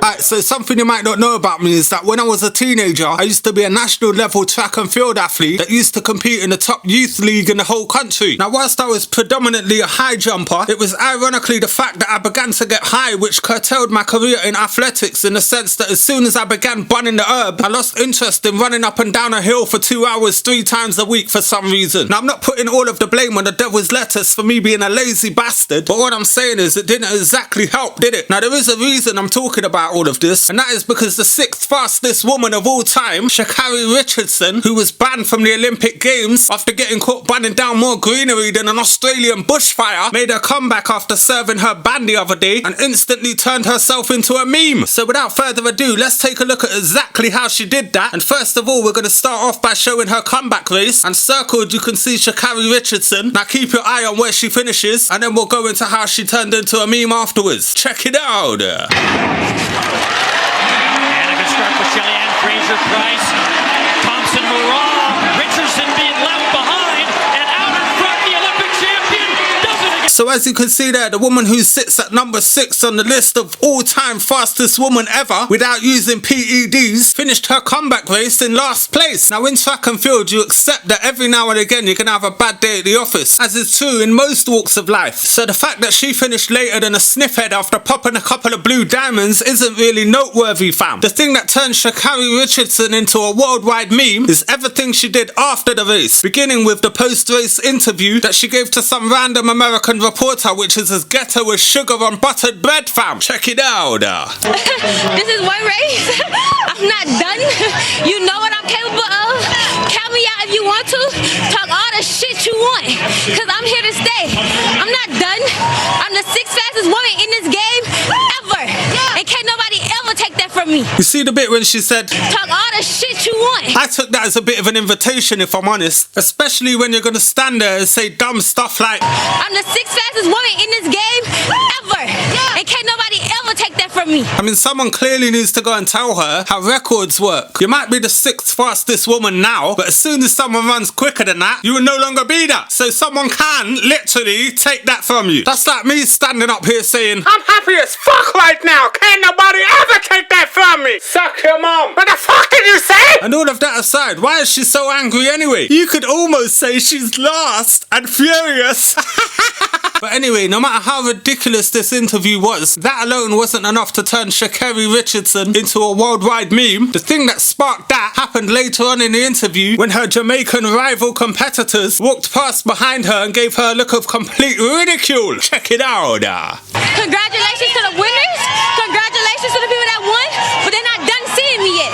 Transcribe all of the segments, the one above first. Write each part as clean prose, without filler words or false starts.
Alright, so something you might not know about me is that when I was a teenager, I used to be a national level track and field athlete that used to compete in the top youth league in the whole country. Now, whilst I was predominantly a high jumper, it was ironically the fact that I began to get high which curtailed my career in athletics, in the sense that as soon as I began bunning the herb, I lost interest in running up and down a hill for 2 hours 3 times a week for some reason. Now, I'm not putting all of the blame on the devil's lettuce for me being a lazy bastard, but what I'm saying is it didn't exactly help, did it? Now, there is a reason I'm talking about all of this, and that is because the 6th fastest woman of all time, Sha'Carri Richardson, who was banned from the Olympic Games after getting caught bunning down more greenery than an Australian bushfire, made her comeback after serving her ban the other day and instantly turned herself into a meme. So without further ado, let's take a look at exactly how she did that. And first of all, we're going to start off by showing her comeback race, and circled you can see Sha'Carri Richardson. Now keep your eye on where she finishes, and then we'll go into how she turned into a meme afterwards. Check it out. And a good start for Shelly-Ann, Fraser-Price, Thompson-Moran, Richardson being left behind, and out in front, the Olympic champion does it again. So as you can see there, the woman who sits at number 6 on the list of all-time fastest woman ever without using PEDs finished her comeback race in last place. Now in track and field, you accept that every now and again you're going to have a bad day at the office, as is true in most walks of life. So the fact that she finished later than a sniffhead after popping a couple of blue diamonds isn't really noteworthy, fam. The thing that turned Sha'Carri Richardson into a worldwide meme is everything she did after the race, beginning with the post-race interview that she gave to some random American reporter, which is as ghetto as sugar on buttered bread, fam. Check it out. This is one race. I'm not done. You know what I'm capable of. Count me out if you want to. Talk all the shit you want, because I'm here to stay. I'm not done. I'm the 6th fastest woman in this game ever. And can't nobody ever take that from me. You see the bit when she said, talk all the shit you want? I took that as a bit of an invitation, if I'm honest. Especially when you're going to stand there and say dumb stuff like, I'm the 6th fastest woman in this game ever. And can't nobody ever take that from me. I mean, someone clearly needs to go and tell her how records work. You might be the 6th fastest woman now, but as soon as someone runs quicker than that, you will no longer be that. So someone can literally take that from you. That's like me standing up here saying, I'm happy as fuck right now. Can't nobody ever take that from me. Suck your mom. What the fuck did you say? And all of that aside, why is she so angry anyway? You could almost say she's lost and furious. But anyway, no matter how ridiculous this interview was, that alone wasn't enough to turn Sha'Carri Richardson into a worldwide meme. The thing that sparked that happened later on in the interview when her Jamaican rival competitors walked past behind her and gave her a look of complete ridicule. Check it out. Congratulations to the winners. Congratulations to the people that won, but they're not done seeing me yet.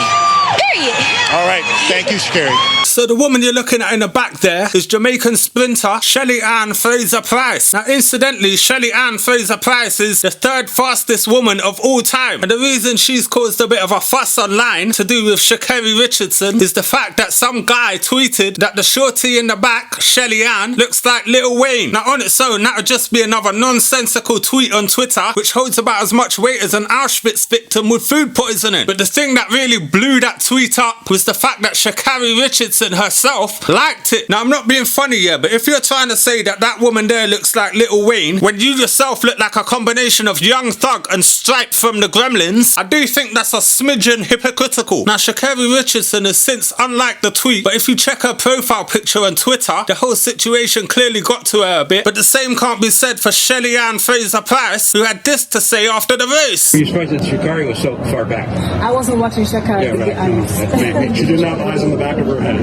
Period. All right, thank you, Shacarri. So the woman you're looking at in the back there is Jamaican sprinter Shelly-Ann Fraser-Price. Now incidentally, Shelly-Ann Fraser-Price is the 3rd fastest woman of all time, and the reason she's caused a bit of a fuss online to do with Sha'Carri Richardson is the fact that some guy tweeted that the shorty in the back, Shelly-Ann, looks like Lil Wayne. Now on its own, that would just be another nonsensical tweet on Twitter which holds about as much weight as an Auschwitz victim with food poisoning. But the thing that really blew that tweet up was the fact that Sha'Carri Richardson herself liked it. Now I'm not being funny here, but if you're trying to say that that woman there looks like Lil Wayne when you yourself look like a combination of Young Thug and Stripe from the Gremlins, I do think that's a smidgen hypocritical. Now Sha'Carri Richardson has since unliked the tweet, but if you check her profile picture on Twitter, the whole situation clearly got to her a bit. But the same can't be said for Shelly-Ann Fraser-Price, who had this to say after the race. You're surprised that Sha'Carri was so far back. I wasn't watching Sha'Carri, to be honest. She did not have eyes on the back of her head.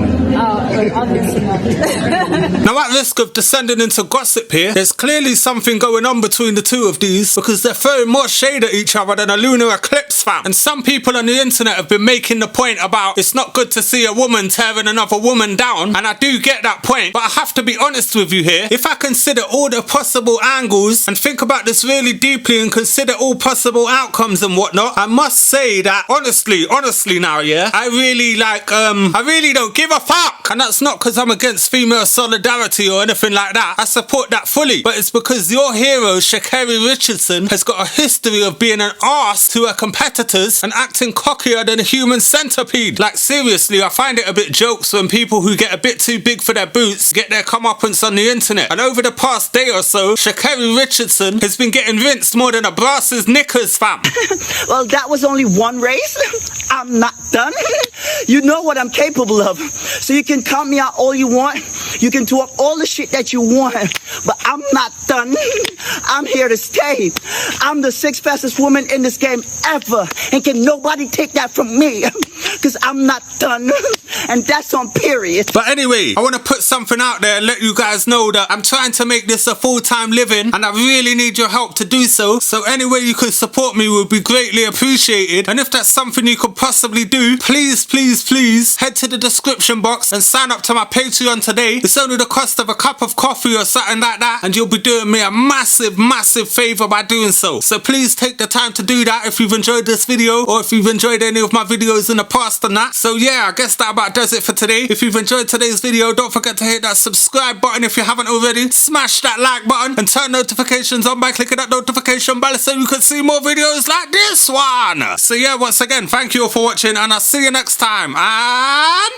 Obviously not. Now at risk of descending into gossip here, there's clearly something going on between the two of these, because they're throwing more shade at each other than a lunar eclipse, fam. And some people on the internet have been making the point about it's not good to see a woman tearing another woman down, and I do get that point, but I have to be honest with you here. If I consider all the possible angles and think about this really deeply and consider all possible outcomes and whatnot, I must say that honestly now, yeah, I really don't give a fuck. And that's not because I'm against female solidarity or anything like that. I support that fully, but it's because your hero Sha'Carri Richardson has got a history of being an arse to her competitor competitors and acting cockier than a human centipede. Like seriously, I find it a bit jokes when people who get a bit too big for their boots get their comeuppance on the internet. And over the past day or so, Sha'Carri Richardson has been getting rinsed more than a brass's knickers, fam. Well, that was only one race. I'm not done. You know what I'm capable of. So you can count me out all you want. You can talk all the shit that you want. But I'm not done. I'm here to stay. I'm the 6th fastest woman in this game ever. And can nobody take that from me? Because I'm not done. And that's on period. But anyway, I want to put something out there and let you guys know that I'm trying to make this a full-time living and I really need your help to do so. So any way you could support me would be greatly appreciated. And if that's something you could possibly do, please, please, please head to the description box and sign up to my Patreon today. It's only the cost of a cup of coffee or something like that, and you'll be doing me a massive, massive favor by doing so. So please take the time to do that if you've enjoyed this video or if you've enjoyed any of my videos in the past and that. So yeah, I guess that about does it for today. If you've enjoyed today's video, don't forget to hit that subscribe button if you haven't already. Smash that like button and turn notifications on by clicking that notification bell so you can see more videos like this one. So yeah, once again, thank you all for watching and I'll see you next time. And